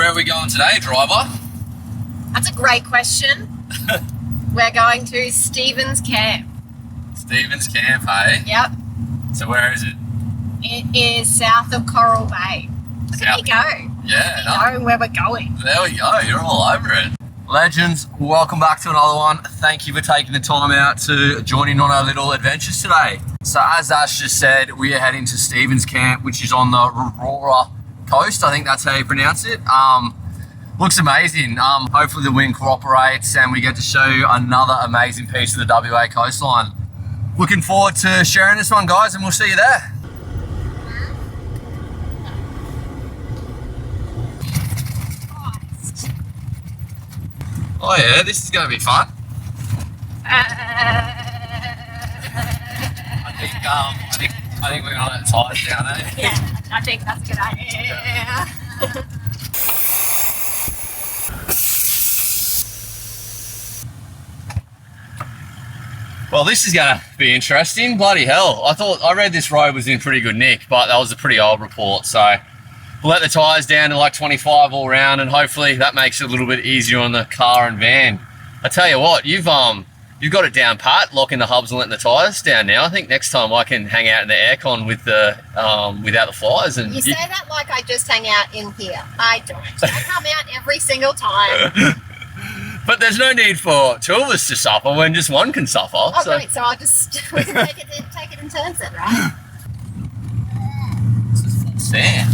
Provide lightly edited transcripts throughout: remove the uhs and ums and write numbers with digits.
Where are we going today, driver? That's a great question. We're going to Stevens Camp. Stevens Camp, hey? Yep. So where is it? It is south of Coral Bay. Look at me go. Yeah. Knowing where we're going. There we go. You're all over it. Legends, welcome back to another one. Thank you for taking the time out to join in on our little adventures today. So as Ash just said, we are heading to Stevens Camp, which is on the Warroora coast. I think that's how you pronounce it. Looks amazing. Hopefully the wind cooperates and we get to show you another amazing piece of the WA coastline. Looking forward to sharing this one, guys, and we'll see you there. Oh yeah, this is going to be fun. I think we're going to let the tires down there. Yeah, I think that's a good idea. Well, this is going to be interesting. Bloody hell. I read this road was in pretty good nick, but that was a pretty old report. So we'll let the tyres down to like 25 all round, and hopefully that makes it a little bit easier on the car and van. I tell you what, you've got it down pat, locking the hubs and letting the tyres down now. I think next time I can hang out in the aircon with the without the flies. And you say that like I just hang out in here. I don't. I come out every single time. But there's no need for two of us to suffer when just one can suffer. Oh, great. So I'll just we can take it in turns then, right? This is full sand.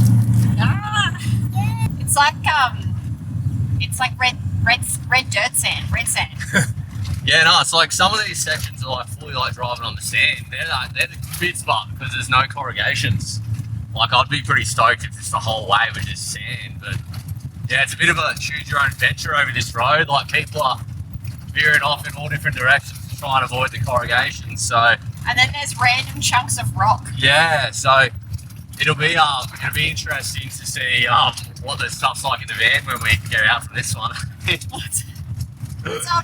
It's like red dirt sand, red sand. Yeah, no, it's like some of these sections are like fully like driving on the sand. They're the good spot because there's no corrugations. Like I'd be pretty stoked if it's the whole way was just sand, but yeah, it's a bit of a choose your own adventure over this road. Like people are veering off in all different directions to try and avoid the corrugations. So and then there's random chunks of rock. Yeah, so it'll be interesting to see what the stuff's like in the van when we get out from this one. Let's all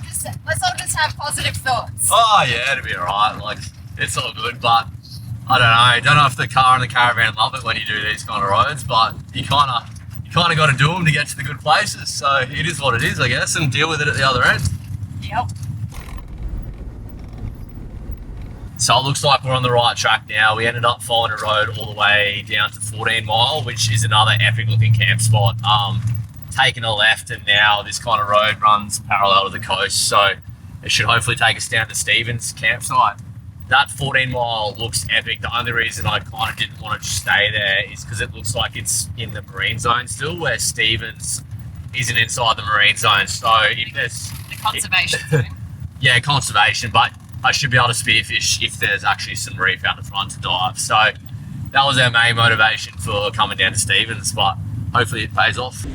just have positive thoughts. Oh yeah, it'll be alright. Like it's all good, but I don't know if the car and the caravan love it when you do these kind of roads, but you kind of got to do them to get to the good places. So it is what it is, I guess, and deal with it at the other end. Yep. So it looks like we're on the right track now. We ended up following a road all the way down to 14 Mile, which is another epic looking camp spot. Taking a left, and now this kind of road runs parallel to the coast, so it should hopefully take us down to Stevens campsite. That 14 Mile looks epic. The only reason I kind of didn't want to stay there is because it looks like it's in the marine zone still, where Stevens isn't inside the marine zone. So if there's the conservation zone. Yeah, conservation, but I should be able to spearfish if there's actually some reef out the front to dive. So that was our main motivation for coming down to Stevens, but hopefully it pays off.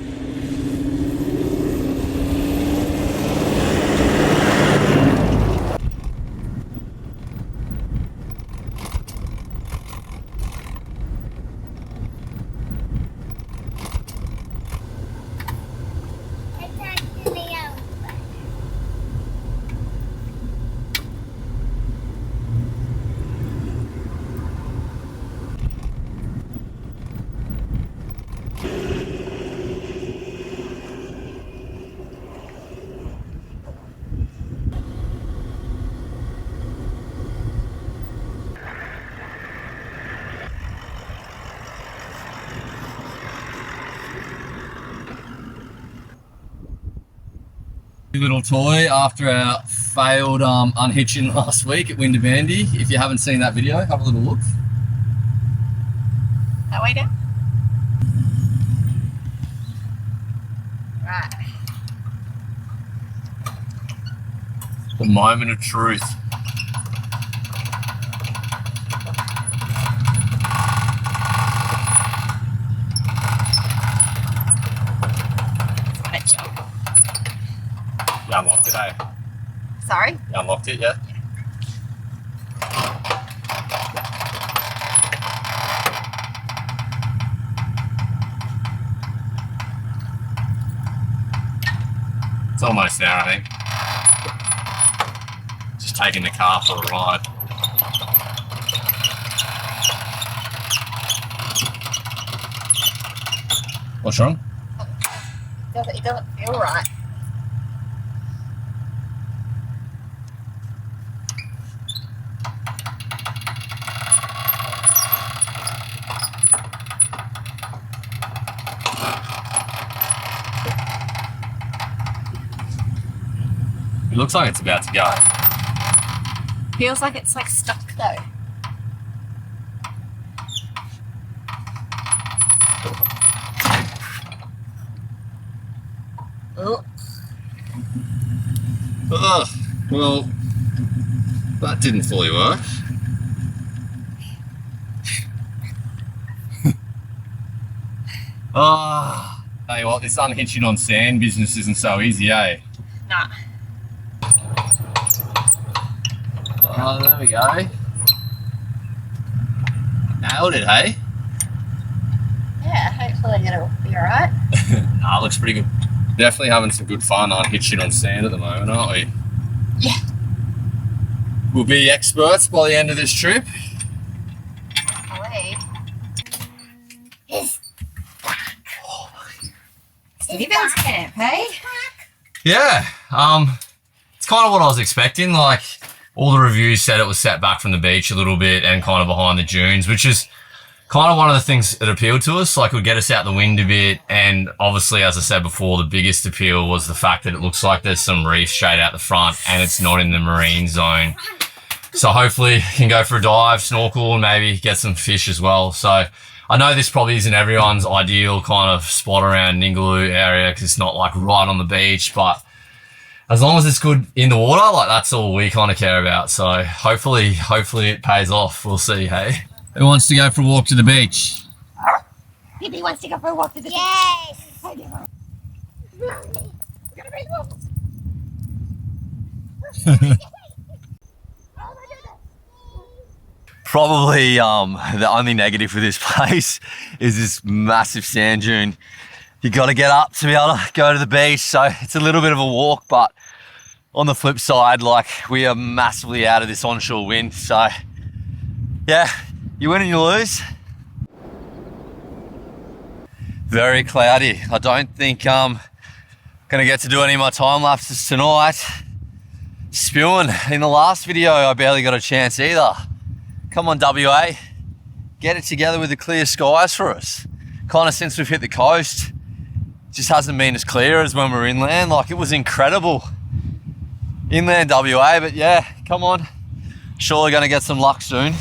Little toy after our failed unhitching last week at Windabandy. If you haven't seen that video, have a little look. That way down? Right. The moment of truth. You unlocked it, eh? Sorry? You unlocked it, yeah? It's almost there, I think. Just taking the car for a ride. What's wrong? It doesn't feel right. It looks like it's about to go. Feels like it's like stuck though. Oh. Ugh, well, that didn't fully work. Ah, tell you what, this unhitching on sand business isn't so easy, eh? Nah. Oh, there we go. Nailed it, hey? Yeah, hopefully it'll be alright. Nah, looks pretty good. Definitely having some good fun unhitching on sand at the moment, aren't we? Yeah. We'll be experts by the end of this trip. Away. Stevens camp, hey? Yeah, it's kind of what I was expecting. Like, all the reviews said it was set back from the beach a little bit and kind of behind the dunes, which is kind of one of the things that appealed to us. Like, it would get us out the wind a bit, and obviously, as I said before, the biggest appeal was the fact that it looks like there's some reef straight out the front and it's not in the marine zone. So hopefully, can go for a dive, snorkel, and maybe get some fish as well. So I know this probably isn't everyone's ideal kind of spot around Gnaraloo area because it's not like right on the beach, but as long as it's good in the water, like that's all we kind of care about. So hopefully it pays off. We'll see, hey? Who wants to go for a walk to the beach? Bibi wants to go for a walk to the beach. Probably the only negative for this place is this massive sand dune. You got to get up to be able to go to the beach, so it's a little bit of a walk, but on the flip side, like, we are massively out of this onshore wind, so yeah, you win and you lose. Very cloudy. I don't think I'm gonna get to do any of my time lapses tonight. Spewing. In the last video, I barely got a chance either. Come on, WA, get it together with the clear skies for us. Kind of since we've hit the coast, just hasn't been as clear as when we're inland. Like, it was incredible inland WA, but yeah, come on. Surely gonna get some luck soon.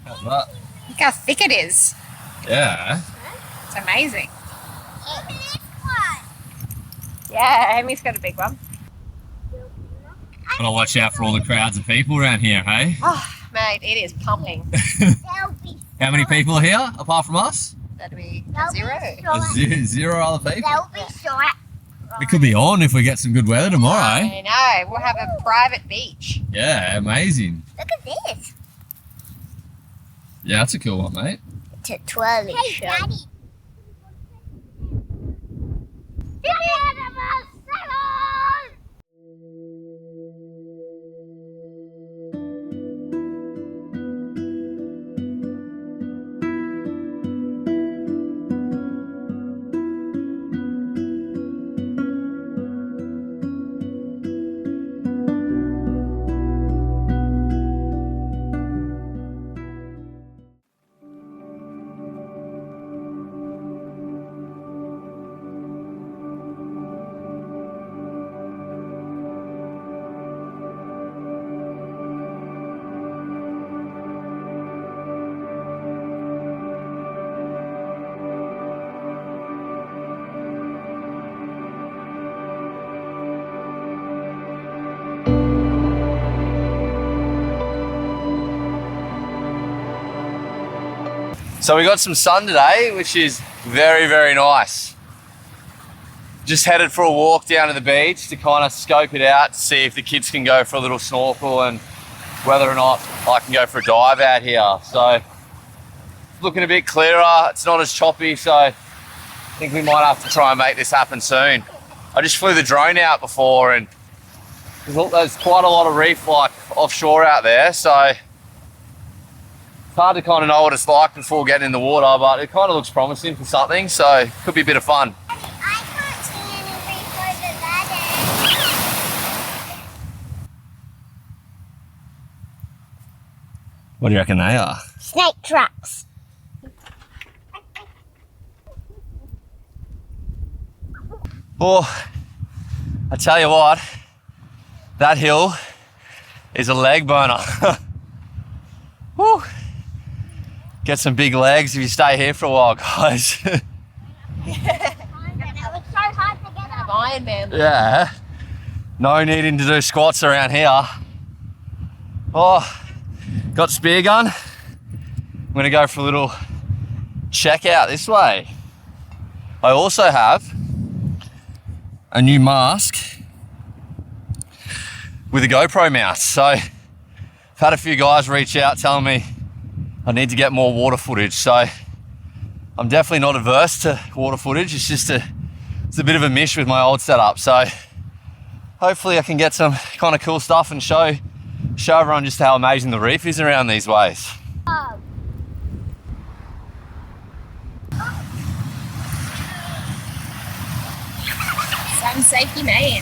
How's that? Look how thick it is. Yeah. It's amazing. Yeah, Amy's got a big one. Gotta watch out for all the crowds of people around here, hey? Oh, mate, it is pumping. How many people are here, apart from us? That'd be zero. Zero other people. They'll be short. It could be on if we get some good weather tomorrow. I know. We'll have a private beach. Yeah, amazing. Look at this. Yeah, that's a cool one, mate. It's a twirly show. Daddy. So we got some sun today, which is very, very nice. Just headed for a walk down to the beach to kind of scope it out, see if the kids can go for a little snorkel and whether or not I can go for a dive out here. So looking a bit clearer. It's not as choppy, so I think we might have to try and make this happen soon. I just flew the drone out before, and there's quite a lot of reef like offshore out there, so it's hard to kind of know what it's like before getting in the water, but it kind of looks promising for something, so it could be a bit of fun. I can't see any reef over there. What do you reckon they are? Snake traps. Well, I tell you what, that hill is a leg burner. Woo. Get some big legs if you stay here for a while, guys. It was so hard to get up. Iron Man. Yeah. No needing to do squats around here. Oh, got spear gun. I'm gonna go for a little check out this way. I also have a new mask with a GoPro mount. So I've had a few guys reach out telling me I need to get more water footage. So I'm definitely not averse to water footage. It's a bit of a mish with my old setup. So hopefully I can get some kind of cool stuff and show everyone just how amazing the reef is around these ways. Some safety man.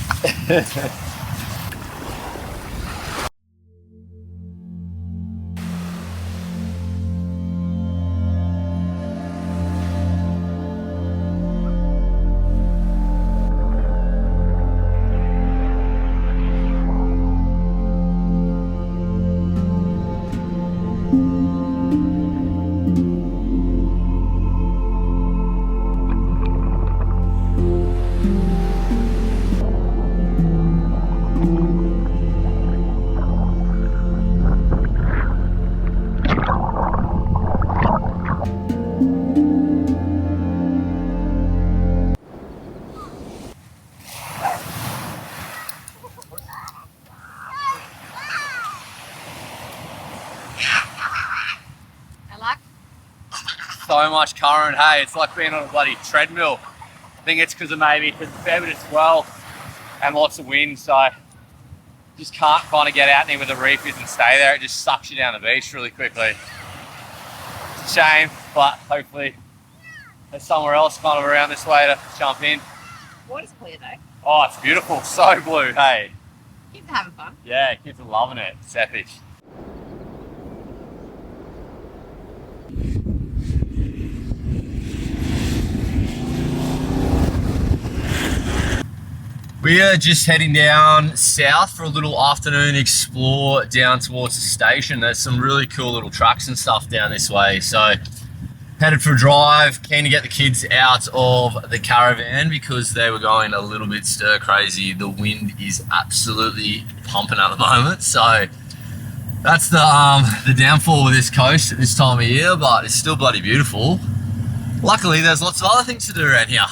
So much current, hey, it's like being on a bloody treadmill. I think it's because a fair bit of swell and lots of wind, so just can't kind of get out near where the reef is and stay there. It just sucks you down the beach really quickly. It's a shame, but hopefully there's somewhere else kind of around this way to jump in. Water's clear though. Oh, it's beautiful, so blue, hey. Kids are having fun. Yeah, kids are loving it, it's epic. We are just heading down south for a little afternoon explore down towards the station. There's some really cool little tracks and stuff down this way. So headed for a drive, keen to get the kids out of the caravan because they were going a little bit stir crazy. The wind is absolutely pumping at the moment. So that's the downfall of this coast at this time of year, but it's still bloody beautiful. Luckily, there's lots of other things to do around here.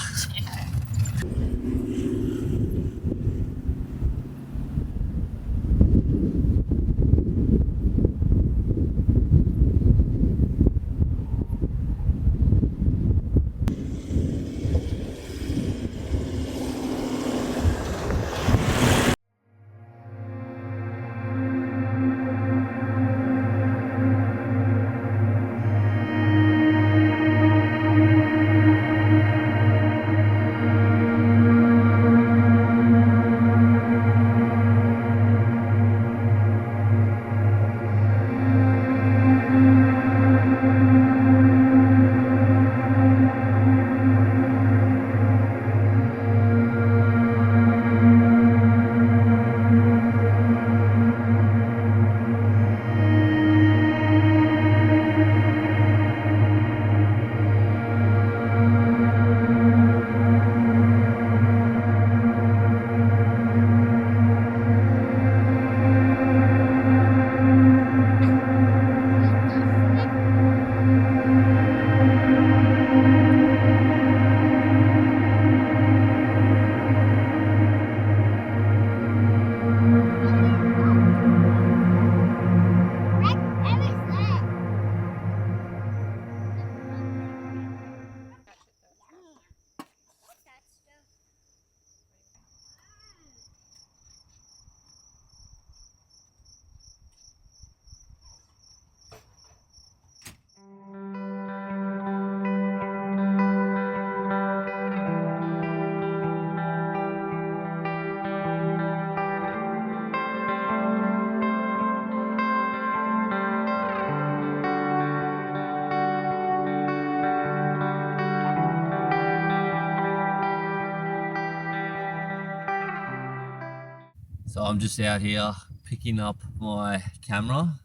So I'm just out here picking up my camera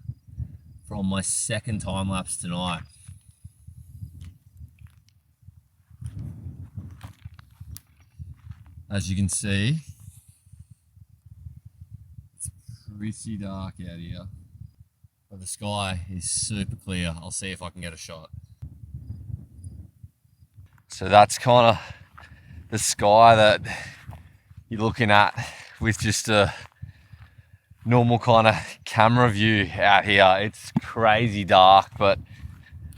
from my second time lapse tonight. As you can see, it's pretty dark out here, but the sky is super clear. I'll see if I can get a shot. So that's kind of the sky that you're looking at with just a normal kind of camera view out here. It's crazy dark, but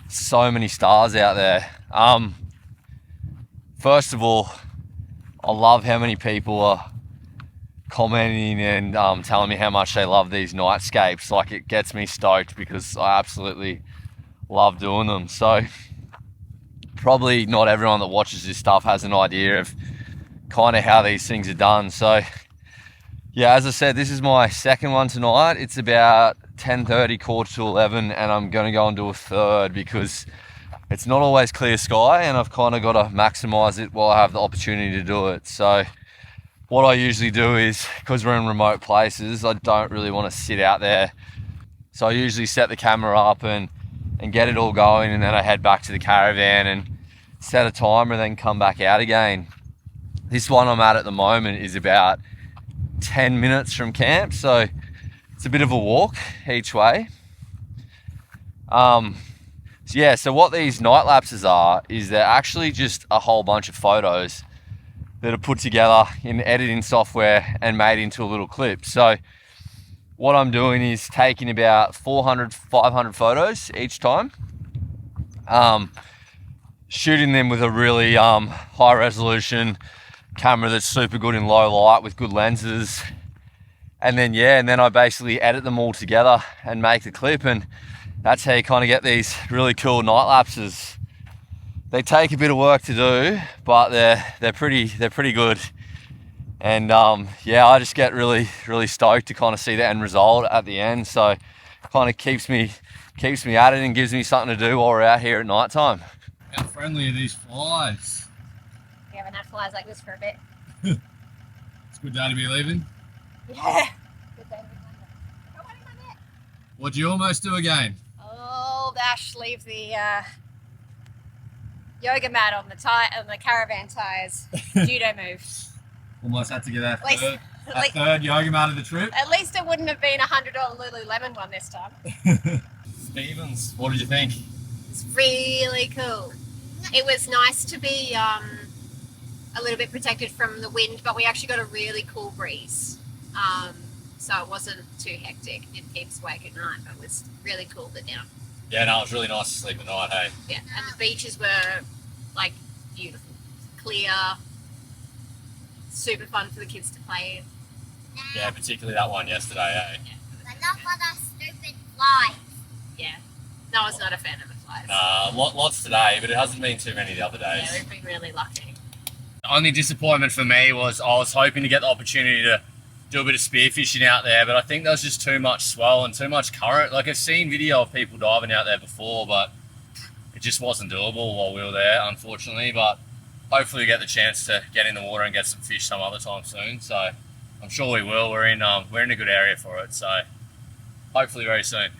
so many stars out there. First of all, I love how many people are commenting and telling me how much they love these nightscapes. Like, it gets me stoked because I absolutely love doing them. So probably not everyone that watches this stuff has an idea of kind of how these things are done. So yeah, as I said, this is my second one tonight. It's about 10:30, quarter to 11, and I'm going to go and do a third because it's not always clear sky, and I've kind of got to maximize it while I have the opportunity to do it. So what I usually do is, because we're in remote places, I don't really want to sit out there. So I usually set the camera up and get it all going, and then I head back to the caravan and set a timer and then come back out again. This one I'm at the moment is about 10 minutes from camp, so it's a bit of a walk each way. So yeah, so what these night lapses are is they're actually just a whole bunch of photos that are put together in editing software and made into a little clip. So what I'm doing is taking about 400, 500 photos each time, shooting them with a really high resolution camera that's super good in low light with good lenses. And then, yeah, and then I basically edit them all together and make the clip, and that's how you kind of get these really cool night lapses. They take a bit of work to do, but they're pretty good. And yeah, I just get really stoked to kind of see the end result at the end. So it kind of keeps me at it and gives me something to do while we're out here at night time. How friendly are these flies? We haven't had flies like this for a bit. It's a good day to be leaving. Yeah. Good day to be leaving. Got one in my net. What'd you almost do again? Old Ash leave the yoga mat on the caravan tires. Judo move. Almost had to get that At least- third yoga mat of the trip. At least it wouldn't have been $100 Lululemon one this time. Stevens, what did you think? It's really cool. It was nice to be a little bit protected from the wind, but we actually got a really cool breeze. So it wasn't too hectic. It didn't keep us awake at night, but it was really cool the down. Yeah, no, it was really nice to sleep at night, hey? Yeah, and the beaches were like beautiful, clear, super fun for the kids to play in. Yeah, particularly that one yesterday, eh? Yeah, But not for the stupid flies. yeah. No, I was not a fan of the flies. Lots today, but it hasn't been too many the other days. Yeah, we've been really lucky. The only disappointment for me was I was hoping to get the opportunity to do a bit of spearfishing out there, but I think there was just too much swell and too much current. Like, I've seen video of people diving out there before, but it just wasn't doable while we were there, unfortunately. But hopefully we get the chance to get in the water and get some fish some other time soon. So I'm sure we will. We're in a good area for it, so hopefully very soon.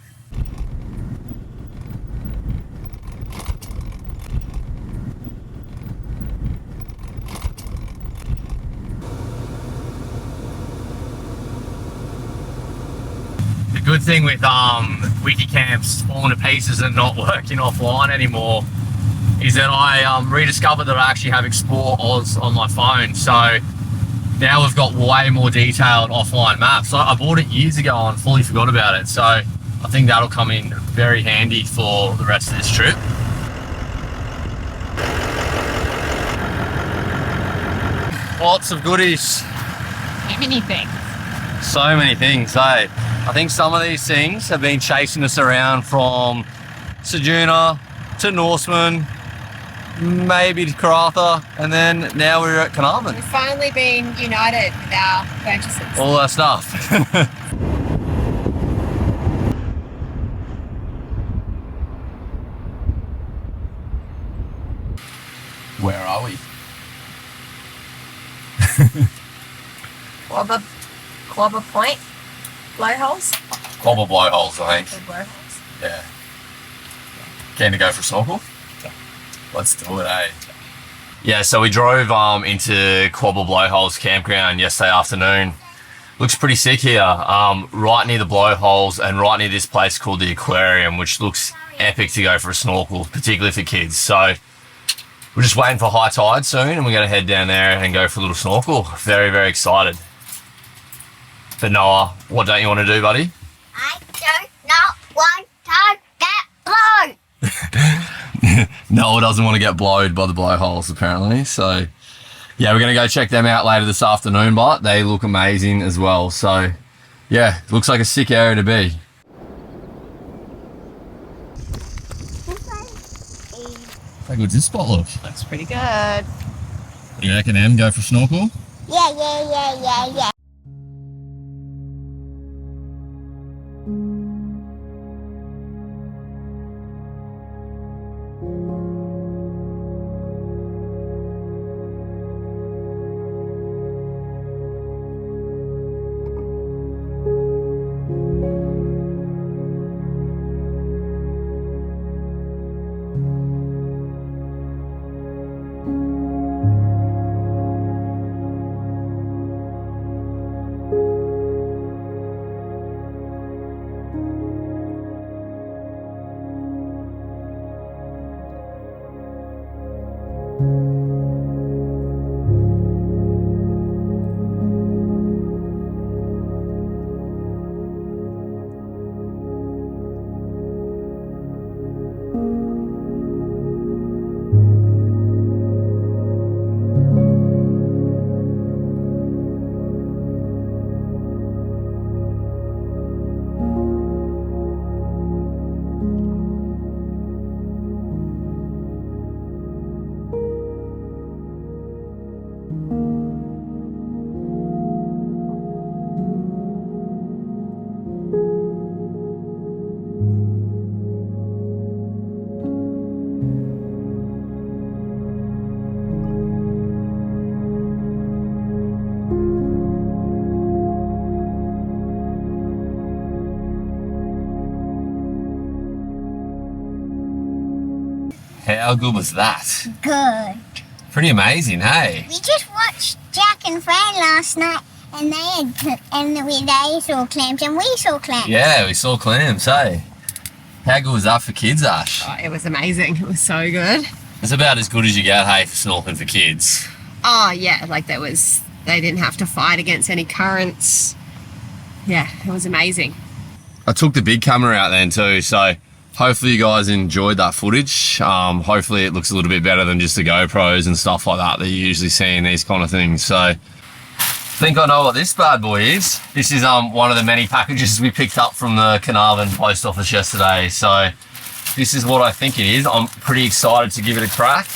The good thing with wiki camps falling to pieces and not working offline anymore is that I rediscovered that I actually have Explore Oz on my phone. So now we've got way more detailed offline maps. I bought it years ago and fully forgot about it. So I think that'll come in very handy for the rest of this trip. Lots of goodies. So many things. So many things, eh? I think some of these things have been chasing us around from Sejuna to Norseman, maybe to Karratha, and then now we're at Carnarvon. We've finally been united with our purchases. All our stuff. Where are we? Quobba Point Blow Holes. Quobba Blow Holes, I think. Blow Holes. Yeah. Keen to go for a snorkel? Yeah. Let's do it, eh? Yeah, so we drove into Quobba Blow Holes campground yesterday afternoon. Looks pretty sick here. Right near the blowholes and right near this place called the aquarium, which looks epic to go for a snorkel, particularly for kids. So we're just waiting for high tide soon and we're going to head down there and go for a little snorkel. Very, very excited. But Noah, what don't you want to do, buddy? I do not want to get blowed. Noah doesn't want to get blowed by the blowholes, apparently. So yeah, we're going to go check them out later this afternoon, but they look amazing as well. So yeah, looks like a sick area to be. How good's this spot look? Looks pretty good. You reckon, Em, go for a snorkel? Yeah. How good was that? Good. Pretty amazing, hey? We just watched Jack and Fran last night, and they saw clams, and we saw clams. Yeah, we saw clams, hey? How good was that for kids, Ash? Oh, it was amazing. It was so good. It's about as good as you get, hey, for snorkeling for kids. Oh yeah, like they didn't have to fight against any currents. Yeah, it was amazing. I took the big camera out then too, so hopefully you guys enjoyed that footage. Hopefully it looks a little bit better than just the GoPros and stuff like that you usually see in these kind of things. So I think I know what this bad boy is. This is one of the many packages we picked up from the Caravan post office yesterday. So this is what I think it is. I'm pretty excited to give it a crack.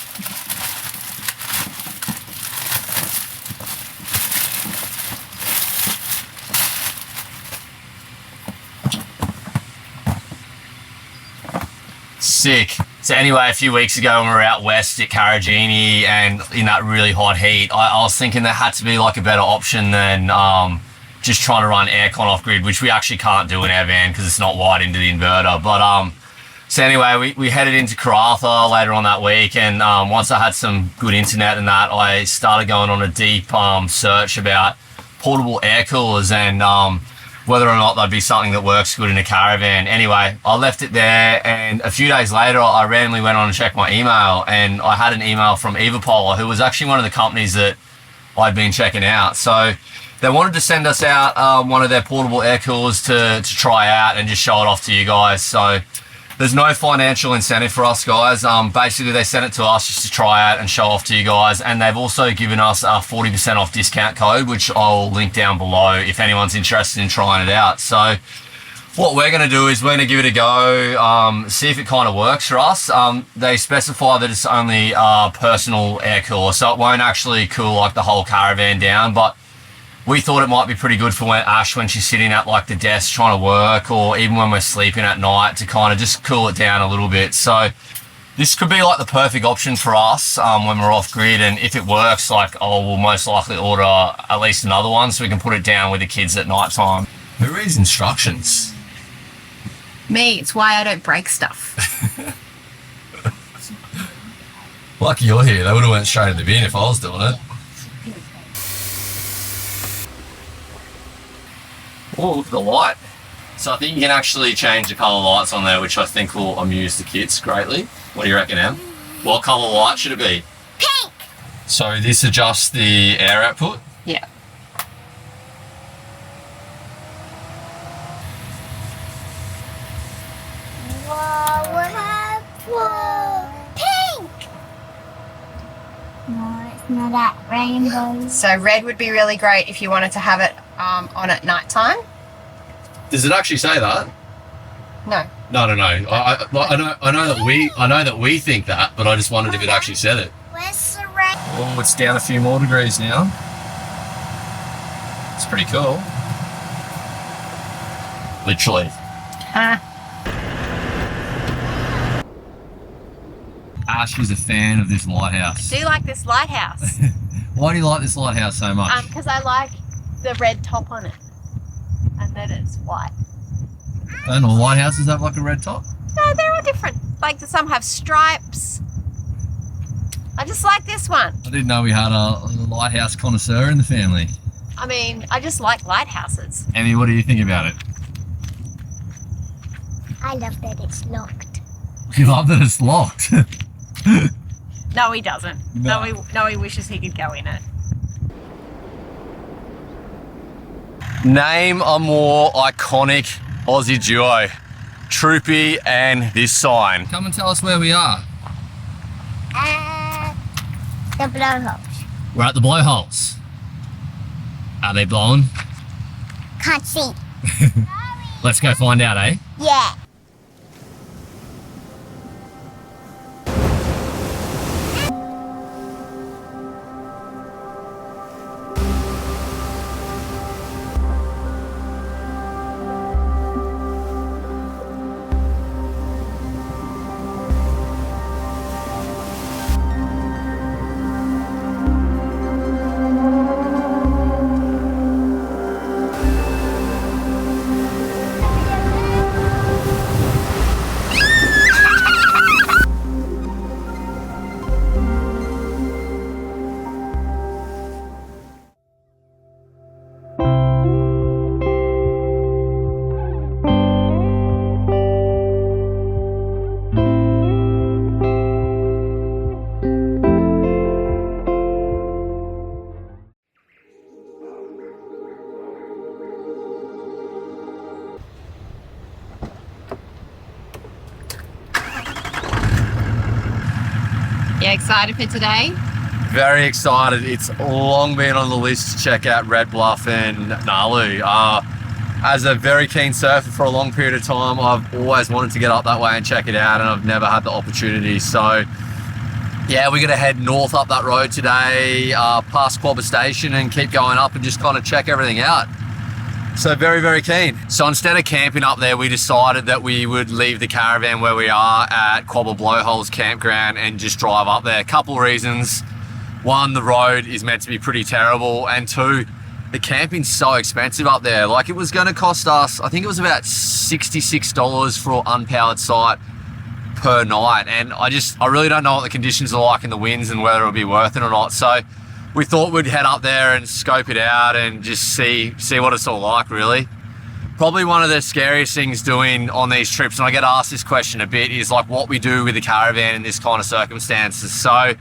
Sick. So anyway, a few weeks ago when we were out west at Carragini and in that really hot heat, I was thinking there had to be like a better option than just trying to run aircon off grid, which we actually can't do in our van because it's not wired into the inverter. But so anyway, we headed into Caravan later on that week, and once I had some good internet and that, I started going on a deep search about portable air coolers and whether or not they'd be something that works good in a caravan. Anyway, I left it there, and a few days later I randomly went on and checked my email, and I had an email from Evapolar, who was actually one of the companies that I'd been checking out. So they wanted to send us out one of their portable air coolers to try out and just show it off to you guys. So there's no financial incentive for us guys. Basically they sent it to us just to try out and show off to you guys, and they've also given us a 40% off discount code, which I'll link down below if anyone's interested in trying it out. So what we're going to do is we're going to give it a go, see if it kind of works for us. They specify that it's only a personal air cooler, so it won't actually cool like the whole caravan down, but we thought it might be pretty good for Ash when she's sitting at like the desk trying to work, or even when we're sleeping at night, to kind of just cool it down a little bit. So This could be like the perfect option for us when we're off grid, and if it works, like we'll most likely order at least another one so we can put it down with the kids at night time. Who reads instructions? Me, it's why I don't break stuff. Lucky you're here. They would have went straight in the bin if I was doing it. Oh, look at the light. So I think you can actually change the colour lights on there, which I think will amuse the kids greatly. What do you reckon, Em? What colour light should it be? Pink. So this adjusts the air output? Yeah. Whoa, what happened? Pink. No, it's not that rainbow. So red would be really great if you wanted to have it on at night time. Does it actually say that? No. No. I know that we think that, but I just wondered if it actually said it. Where's the rain? Oh, it's down a few more degrees now. It's pretty cool. Literally. Ash is a fan of this lighthouse. Do you like this lighthouse? Why do you like this lighthouse so much? Because I like the red top on it, and that it's white. Don't all lighthouses have like a red top? No, they're all different. Like some have stripes. I just like this one. I didn't know we had a lighthouse connoisseur in the family. I mean, I just like lighthouses. Emmy, what do you think about it? I love that it's locked. You love that it's locked. No, he doesn't. No. No, he wishes he could go in it. Name a more iconic Aussie duo. Troopy and this sign. Come and tell us where we are. The blowholes. We're at the blowholes. Are they blown? Can't see. Let's go find out, eh? Yeah. Yeah, excited for today? Very excited. It's long been on the list to check out Red Bluff and Gnaraloo. As a very keen surfer for a long period of time, I've always wanted to get up that way and check it out, and I've never had the opportunity. So yeah, we're gonna head north up that road today, past Quobba Station, and keep going up and just kind of check everything out. So very, very keen. So instead of camping up there, we decided that we would leave the caravan where we are at Quobba Blow Holes campground and just drive up there. A couple of reasons. One, the road is meant to be pretty terrible, and two, the camping's so expensive up there. Like, it was gonna cost us, I think it was about $66 for an unpowered site per night, and I really don't know what the conditions are like in the winds and whether it'll be worth it or not. So we thought we'd head up there and scope it out and just see what it's all like, really. Probably one of the scariest things doing on these trips, and I get asked this question a bit, is like what we do with the caravan in this kind of circumstances. So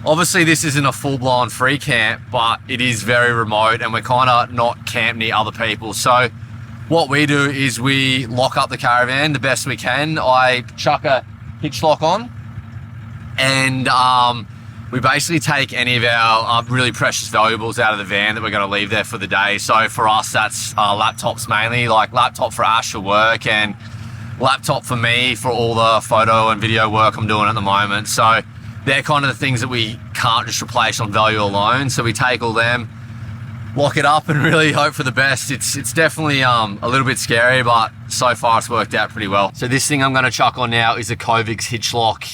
obviously this isn't a full-blown free camp, but it is very remote and we're kind of not camped near other people. So what we do is we lock up the caravan the best we can. I chuck a hitch lock on, and we basically take any of our really precious valuables out of the van that we're going to leave there for the day. So for us, that's laptops mainly, like laptop for Ash for work and laptop for me for all the photo and video work I'm doing at the moment. So they're kind of the things that we can't just replace on value alone. So we take all them, lock it up, and really hope for the best. It's definitely a little bit scary, but so far it's worked out pretty well. So this thing I'm going to chuck on now is a Covix hitch lock.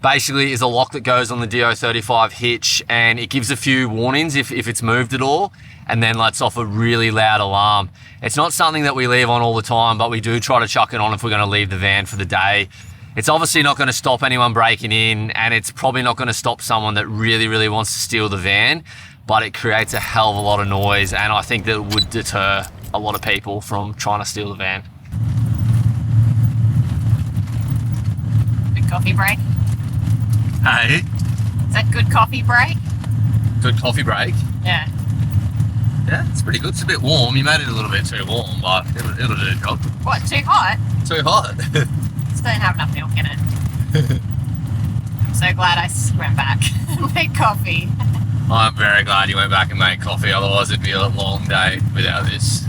basically is a lock that goes on the DO35 hitch, and it gives a few warnings if it's moved at all, and then lets off a really loud alarm. It's not something that we leave on all the time, but we do try to chuck it on if we're going to leave the van for the day. It's obviously not going to stop anyone breaking in, and it's probably not going to stop someone that really, really wants to steal the van, but it creates a hell of a lot of noise, and I think that it would deter a lot of people from trying to steal the van. Good coffee break. Hey, Is that good coffee break? good coffee break. Yeah. Yeah, it's pretty good. It's a bit warm. You made it a little bit too warm, but it'll do the job. What, too hot? Too hot. Still don't have enough milk in it. I'm so glad I went back and made coffee. I'm very glad you went back and made coffee, otherwise it'd be a long day without this.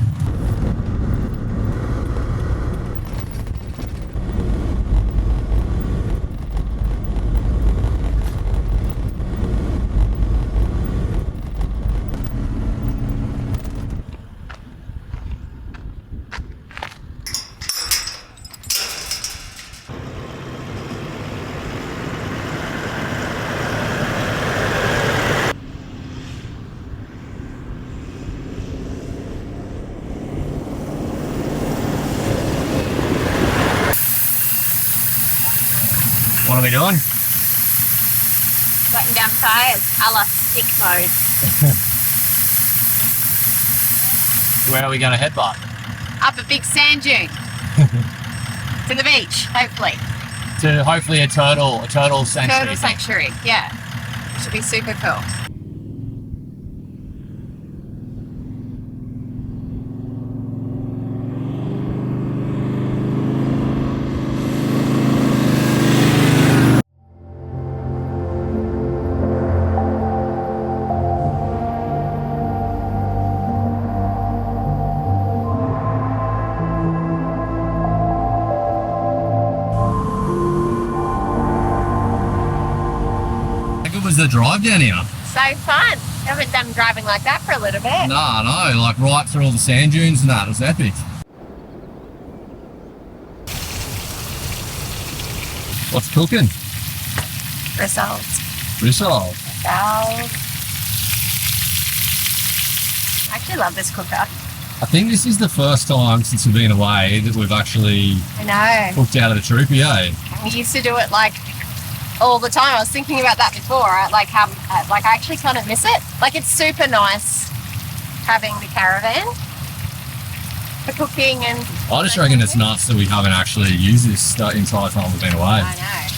What are we doing? Letting down tyres, a la stick mode. Where are we going to headbutt? Up a big sand dune. To the beach, hopefully. To hopefully a turtle sanctuary. Turtle sanctuary, yeah. It should be super cool. Was the drive down here? So fun. Haven't done driving like that for a little bit. No, like right through all the sand dunes and that. It was epic. What's cooking? Results. Rissole. I actually love this cooker. I think this is the first time since we've been away that we've actually I know. cooked out of the troopy, eh? We used to do it like all the time. I was thinking about that before. Like how, I actually kind of miss it. Like it's super nice having the caravan for cooking and. I just reckon it's nuts that we haven't actually used this the entire time we've been away. I know.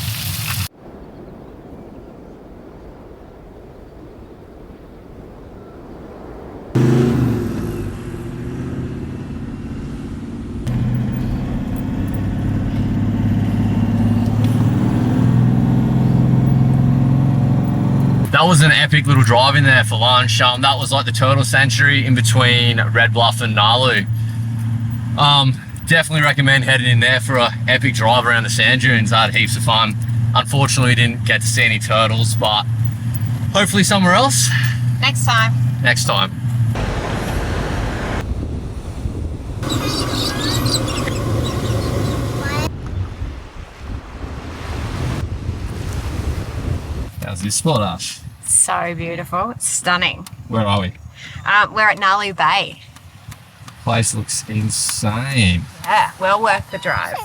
That was an epic little drive in there for lunch. That was like the turtle sanctuary in between Red Bluff and Gnaraloo. Definitely recommend heading in there for an epic drive around the sand dunes. I had heaps of fun. Unfortunately, we didn't get to see any turtles, but hopefully somewhere else. Next time. Next time. How's this spot, Ash? So beautiful. It's stunning. Where are we? We're at Gnaraloo Bay. Place looks insane. Yeah, well worth the drive.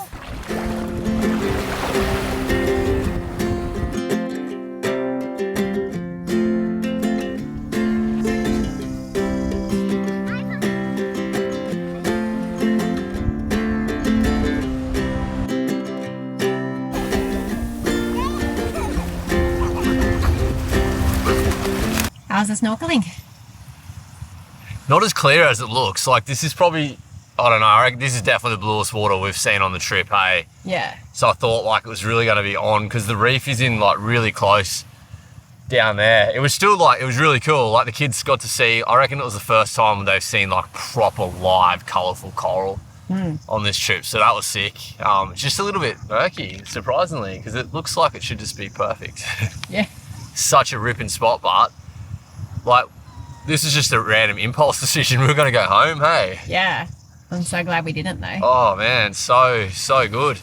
How's the snorkeling? Not as clear as it looks. Like this is probably, I don't know, I reckon this is definitely the bluest water we've seen on the trip, hey? Yeah. So I thought like it was really going to be on because the reef is in like really close down there. It was still like, it was really cool. Like the kids got to see, I reckon it was the first time they've seen like proper live colourful coral on this trip. So that was sick. It's just a little bit murky, surprisingly, because it looks like it should just be perfect. Yeah. Such a ripping spot, but like, this is just a random impulse decision. We were going to go home, hey? Yeah. I'm so glad we didn't though. Oh man, so good.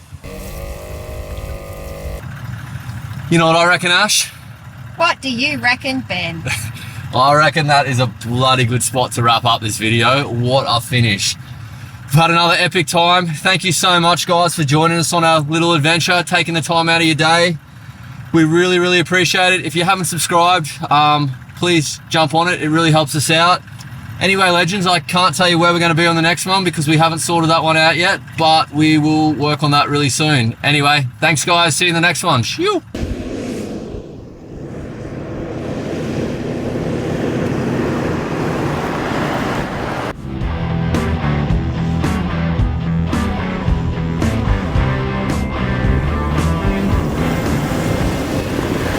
You know what I reckon, Ash? What do you reckon, Ben? I reckon that is a bloody good spot to wrap up this video. What a finish. We've had another epic time. Thank you so much, guys, for joining us on our little adventure, taking the time out of your day. We really, really appreciate it. If you haven't subscribed, please jump on it. It really helps us out. Anyway, legends, I can't tell you where we're going to be on the next one because we haven't sorted that one out yet, but we will work on that really soon. Anyway, thanks, guys. See you in the next one. Shoo.